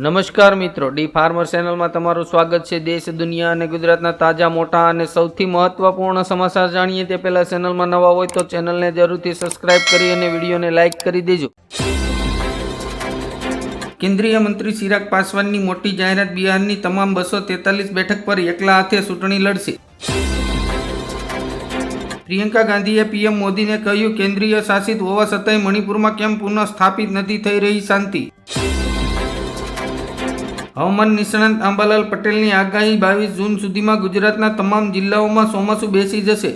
નમસ્કાર મિત્રો, D farmer ચેનલમાં તમારું સ્વાગત છે। દેશ, દુનિયા અને ગુજરાતના તાજા, મોટા અને સૌથી મહત્વપૂર્ણ સમાચાર જાણીએ તે પહેલા ચેનલમાં નવા હોય તો ચેનલને જરૂરથી સબસ્ક્રાઇબ કરી અને વિડીયોને લાઇક કરી દેજો। કેન્દ્રીય મંત્રી ચિરાગ પાસવાનની મોટી જાહેરાત। બિહારની તમામ 243 બેઠક પર એકલા હાથે ચૂંટણી લડશે। પ્રિયંકા ગાંધીએ પીએમ મોદીને કહ્યું, કેન્દ્રીય શાસિત હોવા છતાંય મણિપુરમાં કેમ પુનઃ સ્થાપિત નથી થઈ રહી શાંતિ। હવામાન નિષ્ણાંત અંબાલાલ પટેલની આગાહી, 22 જૂન સુધીમાં ગુજરાતના તમામ જિલ્લાઓમાં ચોમાસું બેસી જશે।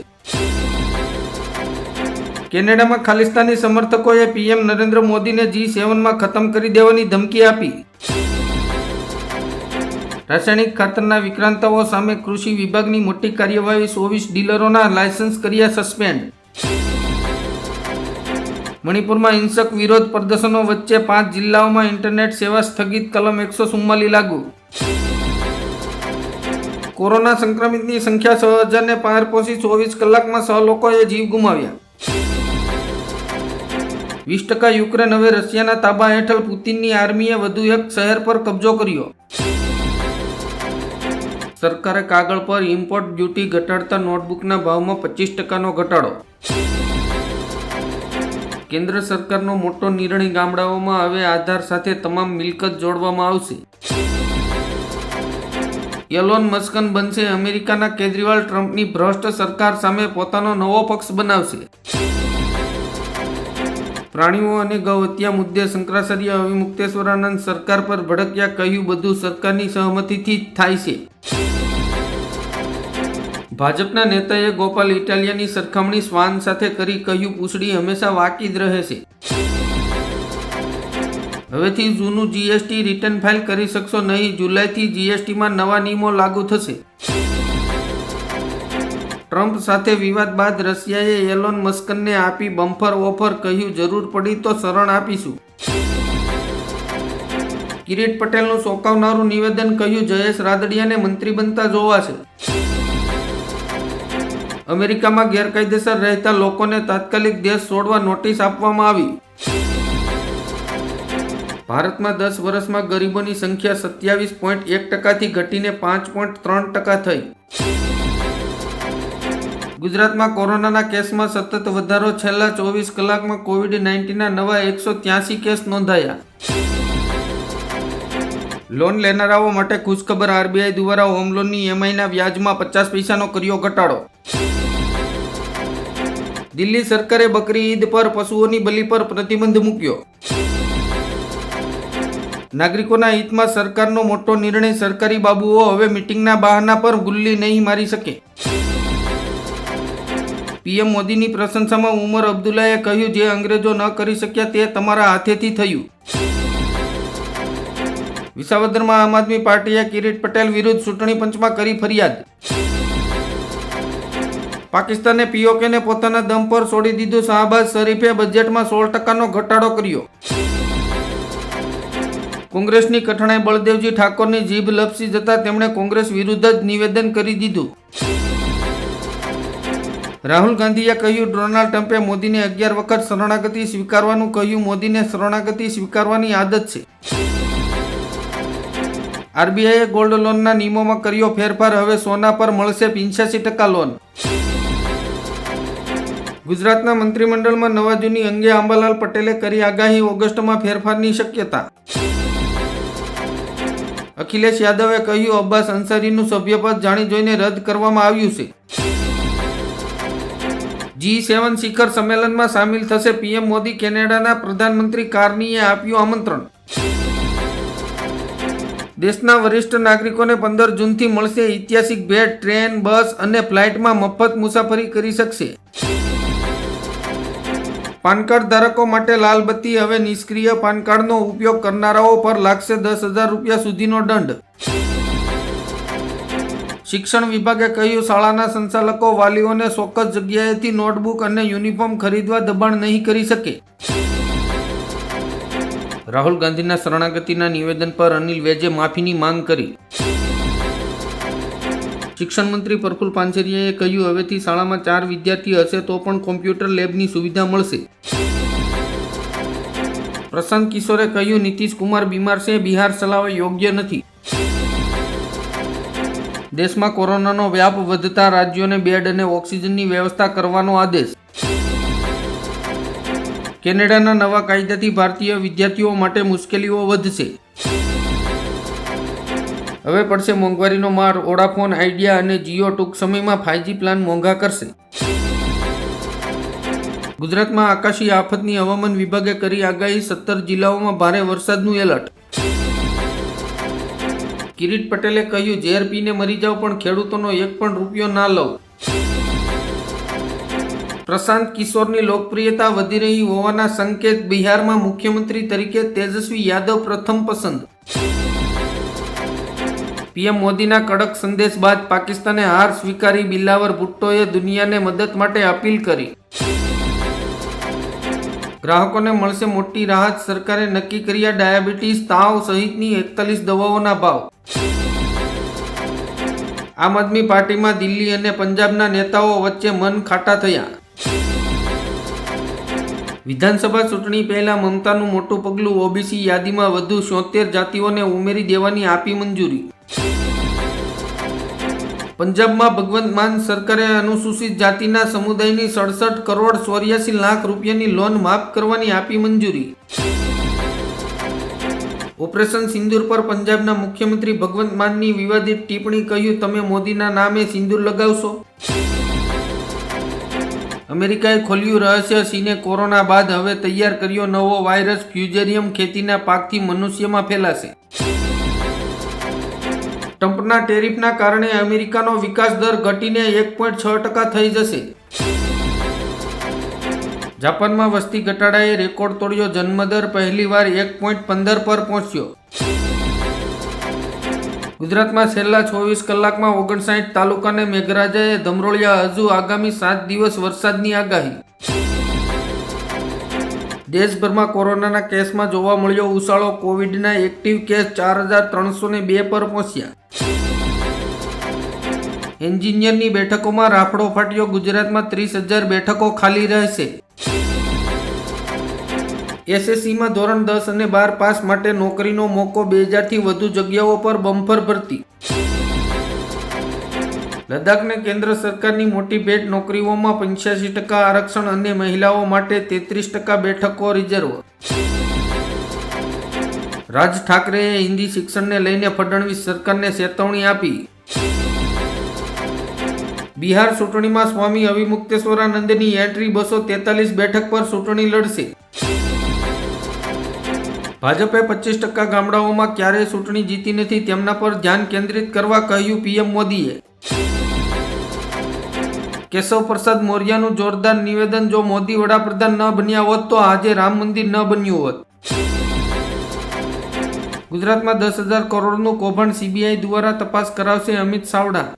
કેનેડામાં ખાલિસ્તાની સમર્થકોએ પીએમ નરેન્દ્ર મોદીને G7માં ખતમ કરી દેવાની ધમકી આપી। રાસાયણિક ખાતરના વિક્રાંતાઓ સામે કૃષિ વિભાગની મોટી કાર્યવાહી, 24 ડીલરોના લાયસન્સ કર્યા સસ્પેન્ડ। મણિપુરમાં હિંસક વિરોધ પ્રદર્શનો વચ્ચે 5 જિલ્લાઓમાં ઇન્ટરનેટ સેવા સ્થગિત, કલમ 144 લાગુ। કોરોના સંક્રમિતની સંખ્યા 6000ને પાર પહોંચી, 24 કલાકમાં 6 લોકોએ જીવ ગુમાવ્યા। 20% યુક્રેન હવે રશિયાના તાબા હેઠળ। પુતિનની આર્મીએ વધુ એક શહેર પર કબજો કર્યો। સરકારે કાગળ પર ઇમ્પોર્ટ ડ્યુટી ઘટાડતા નોટબુકના ભાવમાં 25%નો ઘટાડો। કેન્દ્ર સરકારનો મોટો નિર્ણય, ગામડાઓમાં હવે આધાર સાથે તમામ મિલકત જોડવામાં આવશે। એલોન મસ્ક બનશે અમેરિકાના કેજરીવાલ, ટ્રમ્પની ભ્રષ્ટ સરકાર સામે પોતાનો નવો પક્ષ બનાવશે। પ્રાણીઓ અને ગૌ હત્યા મુદ્દે શંકરાચાર્ય અવિમુક્તેશ્વરાનંદ સરકાર પર ભડક્યા, કહ્યું બધું સરકારની સહમતિથી જ થાય છે। ભાજપના નેતાએ ગોપાલ ઇટાલિયાની સરખામણી શ્વાન સાથે કરી, કહ્યું પૂંછડી હંમેશા વાકી જ રહે છે। હવેથી જૂનું જીએસટી રિટર્ન ફાઇલ કરી શકશો નહીં, જુલાઈથી જીએસટીમાં નવા નિયમો લાગુ થશે। ટ્રમ્પ સાથે વિવાદ બાદ રશિયાએ એલોન મસ્કને આપી બમ્પર ઓફર, કહ્યું જરૂર પડી તો શરણ આપીશું। કિરીટ પટેલનું ચોંકાવનારું નિવેદન, કહ્યું જયેશ રાદડિયાને મંત્રી બનતા જોવાશે। અમેરિકામાં ગેરકાયદેસર રહેતા લોકોને તાત્કાલિક દેશ છોડવા નોટિસ આપવામાં આવી। ભારતમાં 10 વર્ષમાં ગરીબોની સંખ્યા 27.1%થી ઘટીને 5.3% થઈ। ગુજરાતમાં કોરોનાના કેસમાં સતત વધારો, છેલ્લા 24 કલાકમાં કોવિડ-19ના નવા 183 કેસ નોંધાયા। લોન લેનારાઓ માટે ખુશખબર, આરબીઆઈ દ્વારા હોમ લોનની EMIના વ્યાજમાં 50 પૈસાનો કર્યો ઘટાડો। દિલ્હી સરકારે બકરી ઈદ પર પશુઓની બલિ પર પ્રતિબંધ મૂક્યો। નાગરિકોના હિતમાં સરકારનો મોટો નિર્ણય, સરકારી બાબુઓ હવે મીટિંગના બહાના પર ગુલ્લી નહીં મારી શકે। પીએમ મોદીની પ્રશંસામાં ઉમર અબ્દુલ્લાએ કહ્યું, જે અંગ્રેજો ન કરી શક્યા તે તમારા હાથેથી થયું। વિસાવદરમાં આમ આદમી પાર્ટીએ કિરીટ પટેલ વિરુદ્ધ ચૂંટણી પંચમાં કરી ફરિયાદ। પાકિસ્તાને પીઓકેને પોતાના દમ પર છોડી દીધું, શાહબાઝ શરીફે બજેટમાં 16%નો ઘટાડો કર્યો। કોંગ્રેસની કઠણાઈ, બળદેવજી ઠાકોરની જીભ લપસી જતા તેમણે કોંગ્રેસ વિરુદ્ધ જ નિવેદન કરી દીધું। રાહુલ ગાંધીએ કહ્યું, ડોનાલ્ડ ટ્રમ્પે મોદીને 11 વખત શરણાગતિ સ્વીકારવાનું કહ્યું, મોદીને શરણાગતિ સ્વીકારવાની આદત છે। આરબીઆઈએ ગોલ્ડ લોનના નિયમોમાં કર્યો ફેરફાર, હવે સોના પર મળશે 85% લોન। ગુજરાતના મંત્રીમંડળમાં નવા જૂની અંગે અંબાલાલ પટેલે કરી આગાહી, ઓગસ્ટમાં ફેરફારની શક્યતા। અખિલેશ યાદવે કહ્યું, અબ્બાસ અંસારીનું સભ્યપદ જાણી જોઈને રદ કરવામાં આવ્યું છે। G7 શિખર સંમેલનમાં સામેલ થશે પીએમ મોદી, કેનેડાના પ્રધાનમંત્રી કાર્નીએ આપ્યું આમંત્રણ। દેશના વરિષ્ઠ નાગરિકોને 15 જૂનથી મળશે ઐતિહાસિક ભેટ, ટ્રેન, બસ અને ફ્લાઇટમાં મફત મુસાફરી કરી શકશે। પાન કાર્ડ ધારકો માટે લાલ બત્તી, હવે નિષ્ક્રિય પાન કાર્ડનો ઉપયોગ કરનારાઓ પર લાગશે 10,000 રૂપિયા સુધીનો દંડ। શિક્ષણ વિભાગે કહ્યું, શાળાના સંચાલકો વાલીઓને ચોક્કસ જગ્યાએથી નોટબુક અને યુનિફોર્મ ખરીદવા દબાણ નહીં કરી શકે। રાહુલ ગાંધીના શરણાગતિના નિવેદન પર અનિલ વેજે માફીની માંગ કરી। શિક્ષણ મંત્રી પ્રફુલ પાનસેરિયાએ કહ્યું, હવેથી શાળામાં 4 વિદ્યાર્થી હશે તો પણ કોમ્પ્યુટર લેબની સુવિધા મળશે। પ્રશાંત કિશોરે કહ્યું, નીતિશ કુમાર બીમાર છે, બિહાર ચલાવવા યોગ્ય નથી. દેશમાં કોરોનાનો વ્યાપ વધતા રાજ્યોને બેડ અને ઓક્સિજનની વ્યવસ્થા કરવાનો આદેશ. કેનેડાના નવા કાયદાથી ભારતીય વિદ્યાર્થીઓ માટે મુશ્કેલીઓ વધશે. હવે પડશે મોંઘવારીનો માર. વોડાફોન, આઈડિયા અને જીઓ ટૂંક સમયમાં 5G પ્લાન મોંઘા કરશે. ગુજરાતમાં આકાશી આફતની હવામાન વિભાગે કરી આગાહી. 17 જિલ્લાઓમાં ભારે વરસાદનું એલર્ટ. કિરીટ પટેલે કહ્યું, ઝેર પીને મરી જાવ પણ ખેડૂતોનો એક પણ રૂપિયો ના લઉં. પ્રશાંત કિશોરની લોકપ્રિયતા વધી રહી હોવાના સંકેત. બિહારમાં મુખ્યમંત્રી તરીકે તેજસ્વી યાદવ પ્રથમ પસંદ. પીએમ મોદીના કડક સંદેશ બાદ પાકિસ્તાને હાર સ્વીકારી. બિલાવર ભુટ્ટોએ દુનિયાને મદદ માટે અપીલ કરી. ગ્રાહકોને મળશે મોટી રાહત. સરકારે નક્કી કર્યા ડાયાબિટીસ, તાવ સહિતની 41 દવાઓના ભાવ. આમ આદમી પાર્ટીમાં દિલ્હી અને પંજાબના નેતાઓ વચ્ચે મન ખાટા થયા. વિધાનસભા ચૂંટણી પહેલા મમતાનું મોટું પગલું. ઓબીસી યાદીમાં વધુ 76 જાતિઓને ઉમેરી દેવાની આપી મંજૂરી. પંજાબમાં ભગવંત માન સરકારે અનુસૂચિત જાતિના સમુદાયની 67 કરોડ 84 લાખ રૂપિયાની લોન માફ કરવાની આપી મંજૂરી. ઓપરેશન સિંદૂર પર પંજાબના મુખ્યમંત્રી ભગવંત માનની વિવાદિત ટિપ્પણી. કહ્યું, તમે મોદીના નામે સિંદૂર લગાવશો. અમેરિકાએ ખોલ્યું રહસ્ય. ચીને કોરોના બાદ હવે તૈયાર કર્યો નવો વાયરસ. ફ્યુઝેરિયમ ખેતીના પાકથી મનુષ્યમાં ફેલાશે. ટ્રમ્પના ટેરિફના કારણે અમેરિકાનો વિકાસ દર ઘટીને 1.6% થઈ જશે. જાપાનમાં વસ્તી ઘટાડાએ રેકોર્ડ તોડ્યો. જન્મદર પહેલીવાર 1.15 પર પહોંચ્યો. ગુજરાતમાં છેલ્લા 24 કલાકમાં 59 તાલુકાને મેઘરાજાએ ધમરોળ્યા. હજુ આગામી 7 દિવસ વરસાદની આગાહી. દેશભરમાં કોરોનાના કેસમાં જોવા મળ્યો ઉછાળો. કોવિડના એક્ટિવ કેસ 4302 પર પહોંચ્યા. એન્જિનિયરની બેઠકોમાં રાફડો ફાટ્યો. ગુજરાતમાં 30,000 બેઠકો ખાલી રહેશે. એસએસસીમાં ધોરણ 10 અને 12 પાસ માટે નોકરીનો મોકો. 2000 થી વધુ જગ્યાઓ પર બમ્પર ભરતી. લદ્દાખને કેન્દ્ર સરકારની મોટી ભેટ. નોકરીઓમાં 85% આરક્ષણ અને મહિલાઓ માટે 33% બેઠકો રિઝર્વ. રાજ ઠાકરેએ હિન્દી શિક્ષણને લઈને ફડણવીસ સરકારને ચેતવણી આપી. બિહાર ચૂંટણીમાં સ્વામી અવિમુક્તેશ્વરાનંદની એન્ટ્રી. 243 બેઠક પર ચૂંટણી લડશે. ભાજપે 25% ગામડાઓમાં ક્યારેય ચૂંટણી જીતી નથી. તેમના પર ધ્યાન કેન્દ્રિત કરવા કહ્યું પીએમ મોદીએ. કેશવ પ્રસાદ મૌર્યનું જોરદાર નિવેદન. જો મોદી વડાપ્રધાન ન બન્યા હોત તો આજે રામ મંદિર ન બન્યું હોત. ગુજરાતમાં 10,000 કરોડનું કૌભાંડ. સીબીઆઈ દ્વારા તપાસ કરાવશે અમિત ચાવડા.